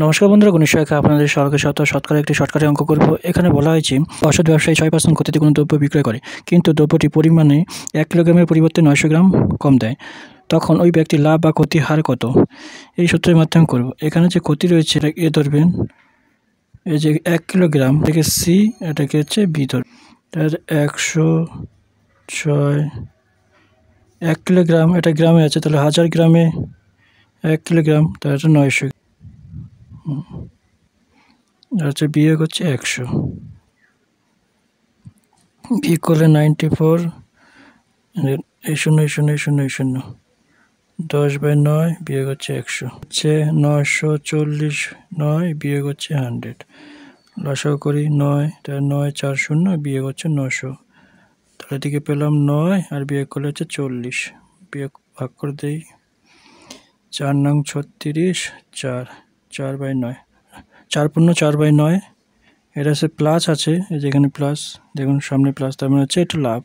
নমস্কার বন্ধুরা, গণিত শিক্ষা আপনাদের সকলকে শতকরা একটি শর্টকাটে অঙ্ক করব। এখানে বলা হয়েছে অসৎ ব্যবসায়ী 6% ক্ষতিতে কোনো দ্রব্য বিক্রয় করে, কিন্তু দ্রব্যটি পরিমাণে 1 কিলোগ্রামের পরিবর্তে 900 গ্রাম কম দেয়। তখন ওই ব্যক্তির লাভ বা ক্ষতির হার কত? এই সূত্রের মাধ্যমে করব। এখানে যে ক্ষতি রয়েছে এটা এ ধরবেন, এই যে 1 কিলোগ্রাম এটাকে সি, এটাকে হচ্ছে বি ধরবেন। তার 106 1 কিলোগ্রাম, এটা গ্রামে আছে, তাহলে 1000 গ্রামে 1 কিলোগ্রাম, তার 900 হচ্ছে বিয়োগ হচ্ছে 100, বিয়োগ করলে 94, এই 0 10/9 বিয়োগ হচ্ছে 100 হচ্ছে 940, 9 বিয়োগ হচ্ছে 100, লসাগু করি 9, তার 9 4 0 বিয়োগ হচ্ছে 900, তাহলে এদিকে পেলাম 9 আর বিয়োগ করলে হচ্ছে 40, বিয়োগ ভাগ করে দেই 4 নং 36, 4 4/9, 4 পূর্ণ 4/9, এটা হচ্ছে প্লাস আছে, এই যেখানে প্লাস দেখুন সামনে প্লাস, তার মানে হচ্ছে এটা লাভ।